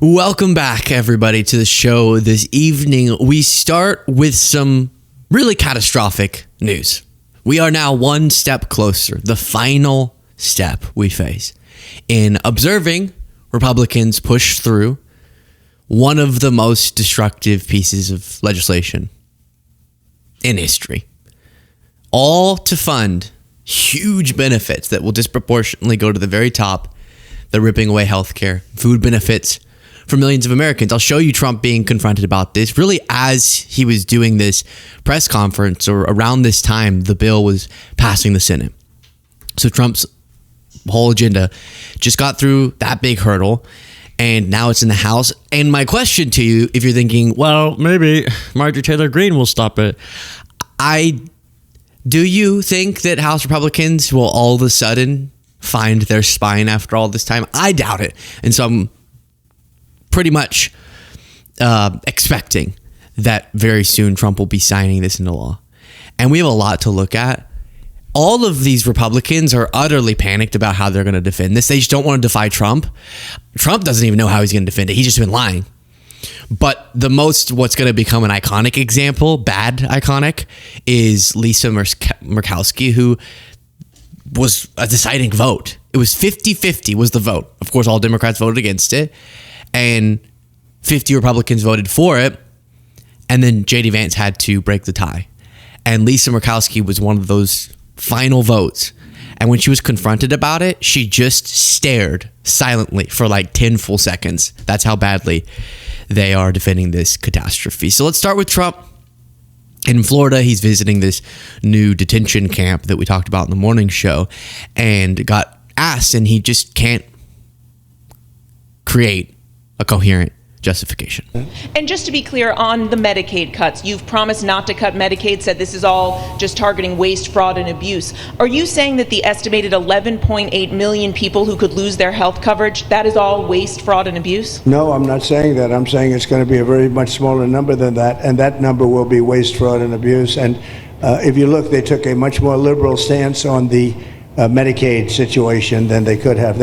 Welcome back, everybody, to the show this evening. We start with some really catastrophic news. We are now one step closer, the final step we face in observing Republicans push through one of the most destructive pieces of legislation in history, all to fund huge benefits that will disproportionately go to the very top. They're ripping away healthcare, food benefits for millions of Americans. I'll show you Trump being confronted about this. Really, as he was doing this press conference, or around this time, the bill was passing the Senate. So Trump's whole agenda just got through that big hurdle, and now it's in the House. And my question to you, if you're thinking, well, maybe Marjorie Taylor Greene will stop it. Do you think that House Republicans will all of a sudden find their spine after all this time? I doubt it. And so I'm pretty much expecting that very soon Trump will be signing this into law. And we have a lot to look at. All of these Republicans are utterly panicked about how they're going to defend this. They just don't want to defy Trump. Trump doesn't even know how he's going to defend it. He's just been lying. But what's going to become an iconic example, bad iconic, is Lisa Murkowski, who was a deciding vote. It was 50-50 was the vote. Of course, all Democrats voted against it, and 50 Republicans voted for it. And then J.D. Vance had to break the tie. And Lisa Murkowski was one of those final votes. And when she was confronted about it, she just stared silently for like 10 full seconds. That's how badly they are defending this catastrophe. So let's start with Trump. In Florida, he's visiting this new detention camp that we talked about in the morning show, and got asked, and he just can't create a coherent justification. And just to be clear on the Medicaid cuts, you've promised not to cut Medicaid, said this is all just targeting waste, fraud, and abuse. Are you saying that the estimated 11.8 million people who could lose their health coverage, that is all waste, fraud, and abuse? No, I'm not saying that. I'm saying it's going to be a very much smaller number than that, and that number will be waste, fraud, and abuse. And if you look, they took a much more liberal stance on the Medicaid situation than they could have.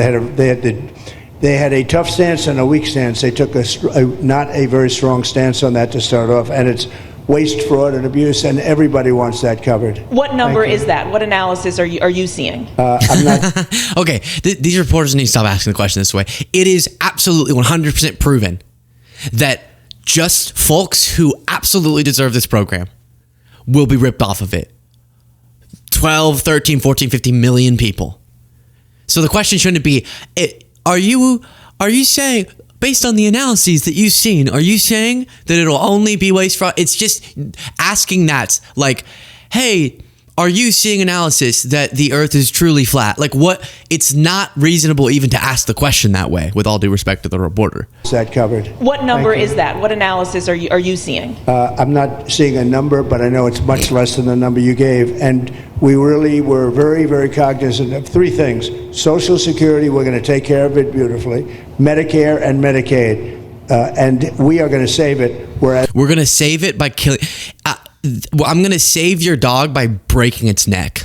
They had a tough stance and a weak stance. They took not a very strong stance on that to start off, and it's waste, fraud, and abuse, and everybody wants that covered. What number is that? What analysis are you seeing? I'm not. Okay, these reporters need to stop asking the question this way. It is absolutely 100% proven that just folks who absolutely deserve this program will be ripped off of it. 12, 13, 14, 15 million people. So the question shouldn't be, Are you saying, based on the analyses that you've seen, are you saying that it'll only be waste, fraud? It's just asking that, like, hey, are you seeing analysis that the earth is truly flat? Like, what? It's not reasonable even to ask the question that way, with all due respect to the reporter. Is that covered? What number is that? What analysis are you seeing? I'm not seeing a number, but I know it's much less than the number you gave. And we really were very, very cognizant of three things. Social Security, we're going to take care of it beautifully. Medicare and Medicaid. And we are going to save it. We're going to save it by killing... I'm going to save your dog by breaking its neck.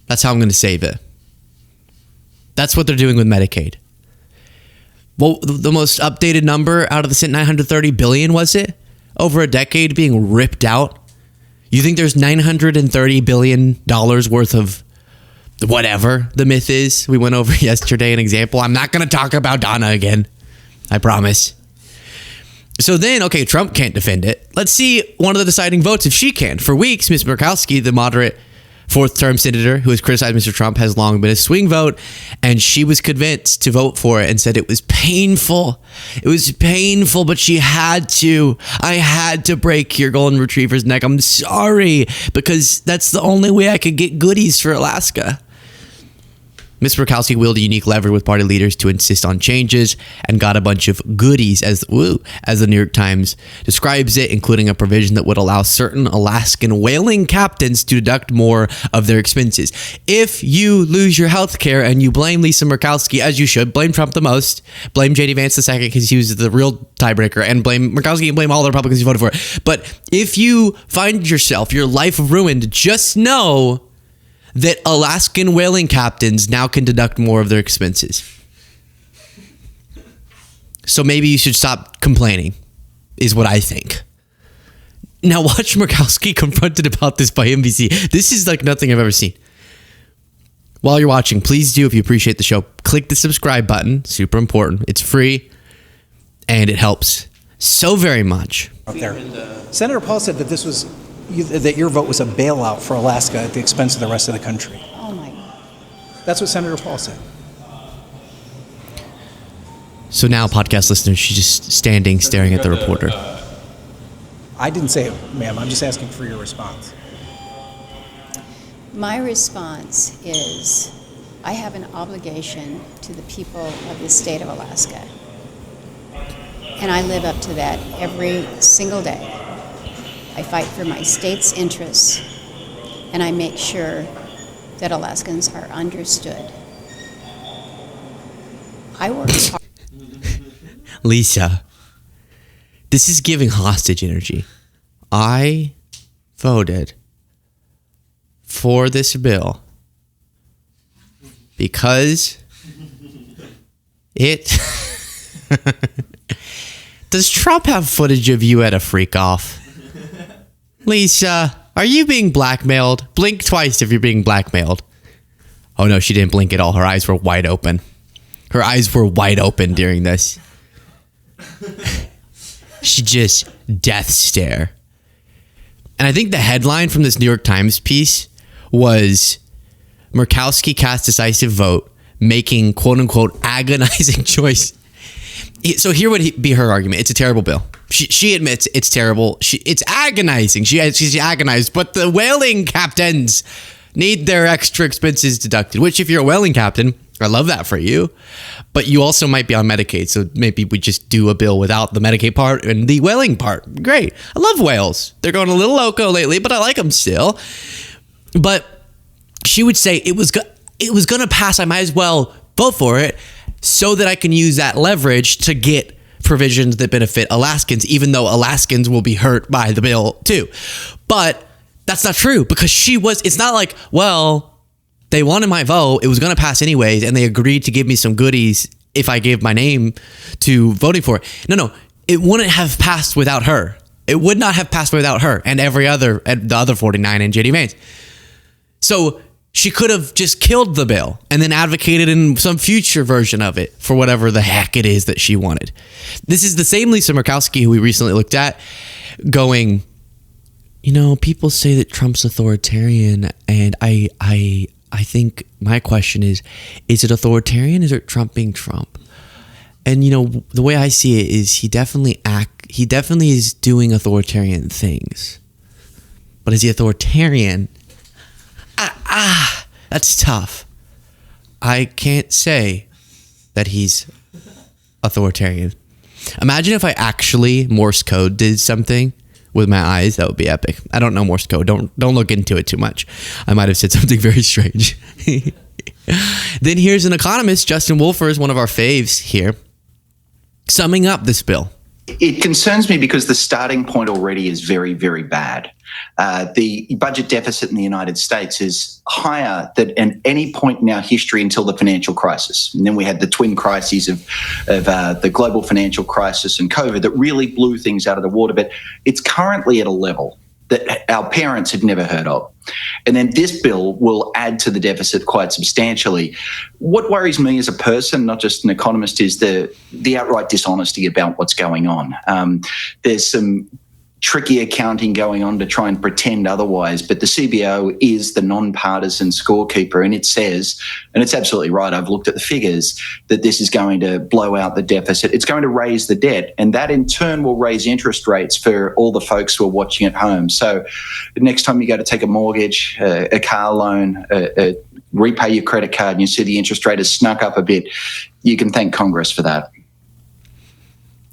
That's how I'm going to save it. That's what they're doing with Medicaid. Well, the most updated number out of the Senate, $930 billion, was it? Over a decade being ripped out. You think there's $930 billion worth of whatever the myth is? We went over yesterday an example. I'm not going to talk about Donna again. I promise. So then, okay, Trump can't defend it. Let's see one of the deciding votes if she can. For weeks, Ms. Murkowski, the moderate fourth-term senator who has criticized Mr. Trump, has long been a swing vote, and she was convinced to vote for it and said it was painful. It was painful, but she had to. I had to break your golden retriever's neck. I'm sorry, because that's the only way I could get goodies for Alaska. Ms. Murkowski wielded a unique lever with party leaders to insist on changes and got a bunch of goodies, as the New York Times describes it, including a provision that would allow certain Alaskan whaling captains to deduct more of their expenses. If you lose your health care and you blame Lisa Murkowski, as you should, blame Trump the most, blame J.D. Vance the second because he was the real tiebreaker, and blame Murkowski and blame all the Republicans who voted for it. But if you find yourself, your life ruined, just know that Alaskan whaling captains now can deduct more of their expenses. So maybe you should stop complaining, is what I think. Now watch Murkowski confronted about this by NBC. This is like nothing I've ever seen. While you're watching, please do, if you appreciate the show, click the subscribe button. Super important. It's free, and it helps so very much. Out there. Senator Paul said that that your vote was a bailout for Alaska at the expense of the rest of the country. Oh my God. That's what Senator Paul said. So now, podcast listeners, she's just standing, staring at the reporter. I didn't say it, ma'am. I'm just asking for your response. My response is I have an obligation to the people of the state of Alaska. And I live up to that every single day. I fight for my state's interests, and I make sure that Alaskans are understood. I work hard. Lisa, this is giving hostage energy. I voted for this bill because it... Does Trump have footage of you at a freak off? Lisa, are you being blackmailed? Blink twice if you're being blackmailed. Oh no, she didn't blink at all. Her eyes were wide open. Her eyes were wide open during this. She just death stare. And I think the headline from this New York Times piece was Murkowski cast decisive vote, making quote unquote agonizing choice. So here would be her argument. It's a terrible bill. She admits it's terrible. It's agonizing. She's agonized, but the whaling captains need their extra expenses deducted, which if you're a whaling captain, I love that for you. But you also might be on Medicaid, so maybe we just do a bill without the Medicaid part and the whaling part. Great. I love whales. They're going a little loco lately, but I like them still. But she would say it was going to pass. I might as well vote for it so that I can use that leverage to get provisions that benefit Alaskans, even though Alaskans will be hurt by the bill too. But that's not true, because it's not like, well, they wanted my vote, it was going to pass anyways, and they agreed to give me some goodies if I gave my name to voting for it. No, it wouldn't have passed without her. It would not have passed without her and the other 49 and JD Vance. So she could have just killed the bill and then advocated in some future version of it for whatever the heck it is that she wanted. This is the same Lisa Murkowski who we recently looked at going, people say that Trump's authoritarian, and I think my question is it authoritarian? Is it Trump being Trump? And the way I see it is he definitely is doing authoritarian things. But is he authoritarian? That's tough. I can't say that he's authoritarian. Imagine if I actually Morse code did something with my eyes. That would be epic. I don't know Morse code. Don't look into it too much. I might have said something very strange. Then here's an economist, Justin Wolfer is one of our faves here, summing up this bill. It concerns me because the starting point already is very, very bad. The budget deficit in the United States is higher than at any point in our history until the financial crisis. And then we had the twin crises of the global financial crisis and COVID that really blew things out of the water. But it's currently at a level that our parents had never heard of. And then this bill will add to the deficit quite substantially. What worries me as a person, not just an economist, is the outright dishonesty about what's going on. There's some tricky accounting going on to try and pretend otherwise, but the CBO is the nonpartisan scorekeeper, and it says, and it's absolutely right, I've looked at the figures, that this is going to blow out the deficit. It's going to raise the debt, and that in turn will raise interest rates for all the folks who are watching at home. So the next time you go to take a mortgage, a car loan, repay your credit card, and you see the interest rate has snuck up a bit, you can thank Congress for that.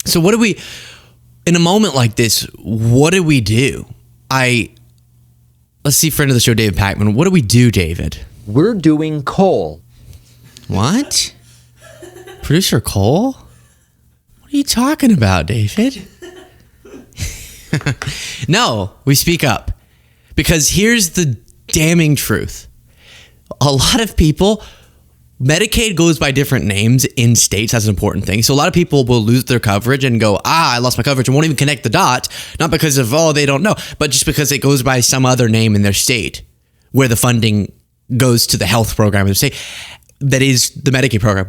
So what do we... In a moment like this, what do we do? Let's see, friend of the show, David Packman. What do we do, David? We're doing coal. What? Producer Cole? What are you talking about, David? No, we speak up. Because here's the damning truth. A lot of people Medicaid goes by different names in states. That's an important thing. So a lot of people will lose their coverage and go, I lost my coverage, and won't even connect the dots, not because of, they don't know, but just because it goes by some other name in their state where the funding goes to the health program in the state. That is the Medicaid program.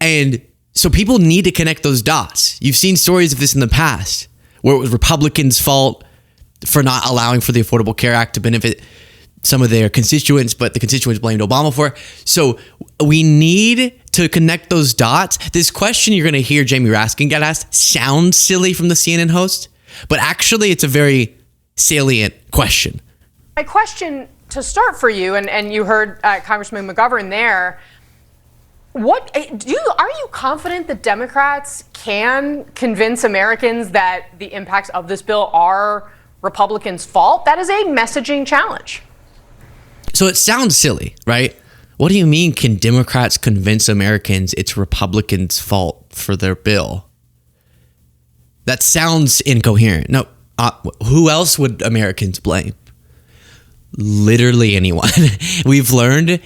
And so people need to connect those dots. You've seen stories of this in the past where it was Republicans' fault for not allowing for the Affordable Care Act to benefit some of their constituents, but the constituents blamed Obama for it. So we need to connect those dots. This question you're going to hear Jamie Raskin get asked sounds silly from the CNN host, but actually it's a very salient question. My question to start for you, and you heard Congressman McGovern there, are you confident that Democrats can convince Americans that the impacts of this bill are Republicans' fault? That is a messaging challenge. So it sounds silly, right? What do you mean, can Democrats convince Americans it's Republicans' fault for their bill? That sounds incoherent. No, who else would Americans blame? Literally anyone. We've learned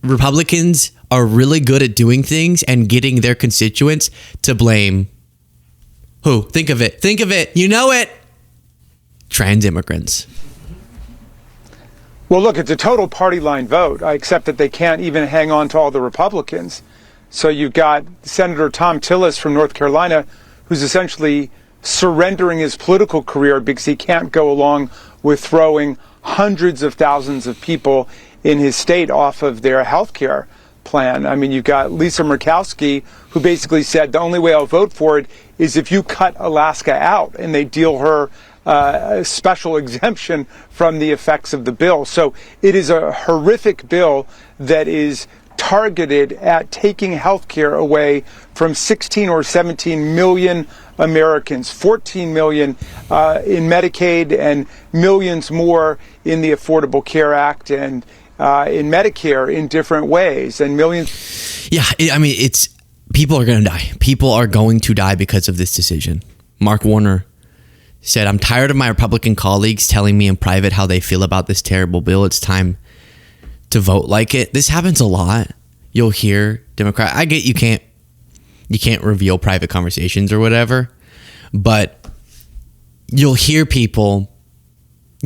Republicans are really good at doing things and getting their constituents to blame who? Think of it. You know it. Trans immigrants. Well, look, it's a total party line vote, except that they can't even hang on to all the Republicans. So you've got Senator Tom Tillis from North Carolina, who's essentially surrendering his political career because he can't go along with throwing hundreds of thousands of people in his state off of their health care plan. I mean, you've got Lisa Murkowski, who basically said the only way I'll vote for it is if you cut Alaska out and they deal her a special exemption from the effects of the bill. So it is a horrific bill that is targeted at taking health care away from 16 or 17 million Americans, 14 million in Medicaid and millions more in the Affordable Care Act and in Medicare in different ways, and millions. Yeah, I mean, people are going to die. People are going to die because of this decision. Mark Warner said, I'm tired of my Republican colleagues telling me in private how they feel about this terrible bill. It's time to vote like it. This happens a lot. You'll hear Democrat. I get you can't reveal private conversations or whatever, but you'll hear people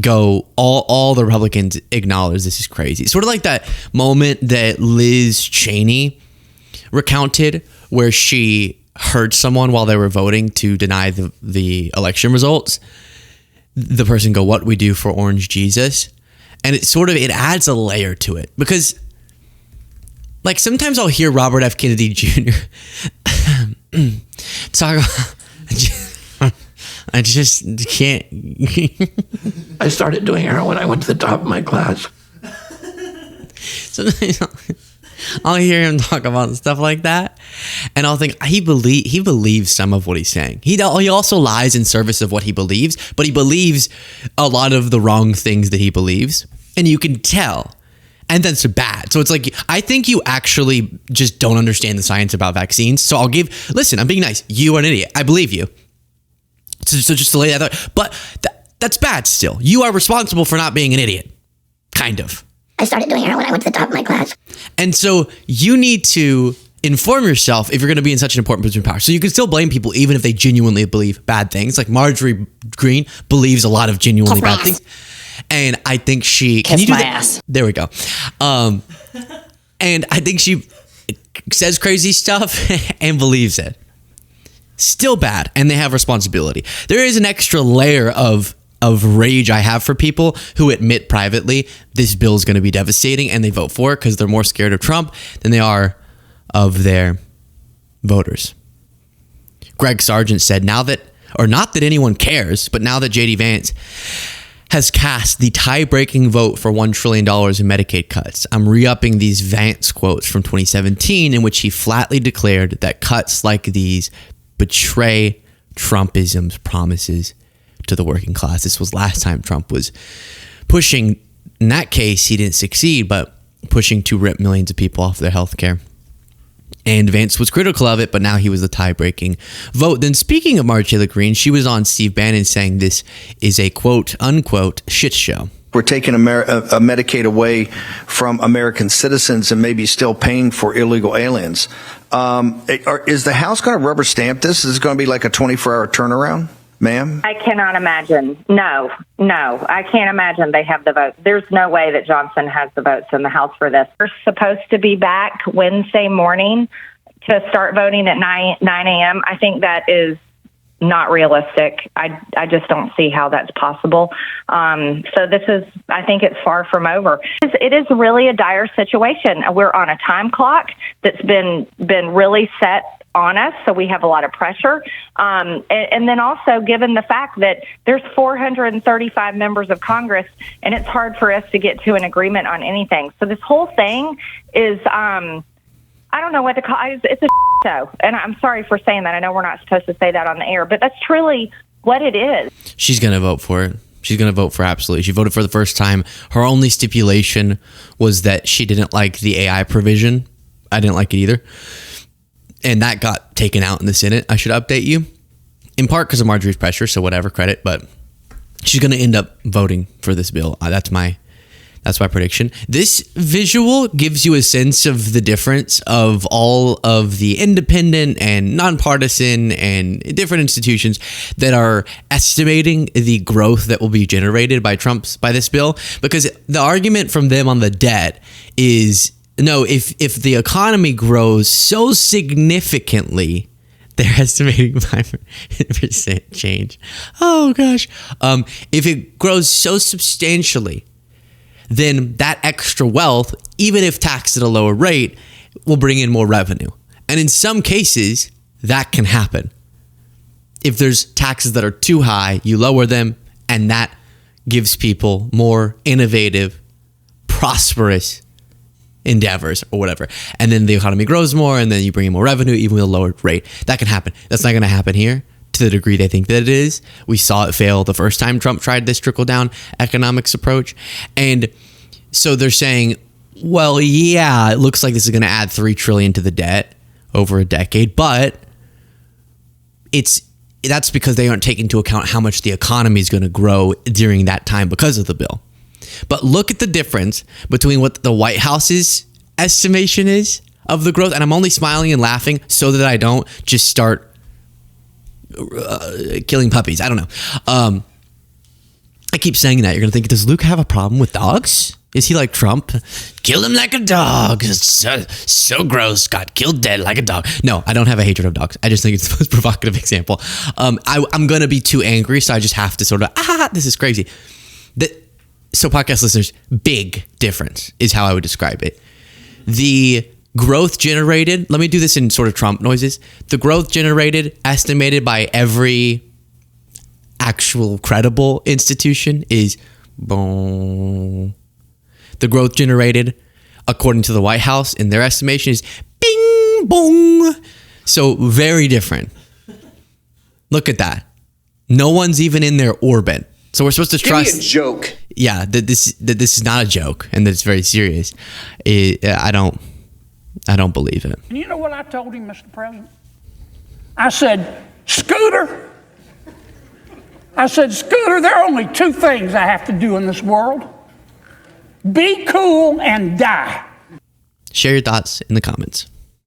go, all the Republicans acknowledge this is crazy. Sort of like that moment that Liz Cheney recounted where she heard someone while they were voting to deny the election results. The person go, what we do for Orange Jesus? And it adds a layer to it, because like sometimes I'll hear Robert F. Kennedy Jr. talk about, I just can't. I started doing heroin when I went to the top of my class. Sometimes I'll hear him talk about stuff like that, and I'll think he believes some of what he's saying. He also lies in service of what he believes, but he believes a lot of the wrong things that he believes, and you can tell. And that's bad. So it's like, I think you actually just don't understand the science about vaccines. So listen, I'm being nice. You are an idiot. I believe you. So just to lay that out. But that's bad still. You are responsible for not being an idiot. Kind of. I started doing heroin when I went to the top of my class. And so you need to inform yourself if you're going to be in such an important position of power. So you can still blame people even if they genuinely believe bad things. Like Marjorie Greene believes a lot of genuinely bad things. And I think she... Kiss my ass. There we go. And I think she says crazy stuff and believes it. Still bad. And they have responsibility. There is an extra layer of rage I have for people who admit privately this bill is going to be devastating and they vote for it because they're more scared of Trump than they are of their voters. Greg Sargent said, not that anyone cares, but now that J.D. Vance has cast the tie-breaking vote for $1 trillion in Medicaid cuts, I'm re-upping these Vance quotes from 2017 in which he flatly declared that cuts like these betray Trumpism's promises to the working class. This was last time Trump was pushing, in that case, he didn't succeed, but pushing to rip millions of people off their health care. And Vance was critical of it, but now he was the tie-breaking vote. Then speaking of Marjorie Taylor Greene, she was on Steve Bannon saying this is a quote-unquote shit show. we're taking a Medicaid away from American citizens and maybe still paying for illegal aliens. Is the House going to rubber stamp this? Is it going to be like a 24-hour turnaround, ma'am? I cannot imagine. No, I can't imagine they have the vote. There's no way that Johnson has the votes in the House for this. We're supposed to be back Wednesday morning to start voting at 9 a.m. I think that is not realistic. I just don't see how that's possible. So this is, I think it's far from over. It is really a dire situation. We're on a time clock that's been really set on us, so we have a lot of pressure. And then also given the fact that there's 435 members of Congress, and it's hard for us to get to an agreement on anything. So this whole thing is, I don't know what to call it. It's a show. And I'm sorry for saying that. I know we're not supposed to say that on the air, but that's truly what it is. She's going to vote for it. She's going to vote for absolutely. She voted for the first time. Her only stipulation was that she didn't like the AI provision. I didn't like it either. And that got taken out in the Senate. I should update you. In part because of Marjorie's pressure, so whatever, credit. But she's going to end up voting for this bill. That's my prediction. This visual gives you a sense of the difference of all of the independent and nonpartisan and different institutions that are estimating the growth that will be generated by this bill. Because the argument from them on the debt is, no, if the economy grows so significantly, they're estimating 5% change. Oh gosh. If it grows so substantially, then that extra wealth, even if taxed at a lower rate, will bring in more revenue. And in some cases, that can happen. If there's taxes that are too high, you lower them, and that gives people more innovative, prosperous endeavors or whatever. And then the economy grows more, and then you bring in more revenue, even with a lower rate. That can happen. That's not going to happen here to the degree they think that it is. We saw it fail the first time Trump tried this trickle-down economics approach. And so they're saying, well, yeah, it looks like this is going to add $3 trillion to the debt over a decade, but that's because they aren't taking into account how much the economy is going to grow during that time because of the bill. But look at the difference between what the White House's estimation is of the growth, and I'm only smiling and laughing so that I don't just start killing puppies. I don't know. I keep saying that. You're going to think, does Luke have a problem with dogs? Is he like Trump? Kill him like a dog. It's so gross. Got killed dead like a dog. No, I don't have a hatred of dogs. I just think it's the most provocative example. I'm going to be too angry, so I just have to sort of, this is crazy. So podcast listeners, big difference is how I would describe it. The growth generated, let me do this in sort of Trump noises. The growth generated, estimated by every actual credible institution is boom. The growth generated, according to the White House, in their estimation is bing, boom. So very different. Look at that. No one's even in their orbit. So we're supposed to trust. Give me a joke. Yeah, that this is not a joke and that it's very serious. I don't believe it. And you know what I told him, Mr. President? I said, Scooter, there are only two things I have to do in this world. Be cool and die. Share your thoughts in the comments.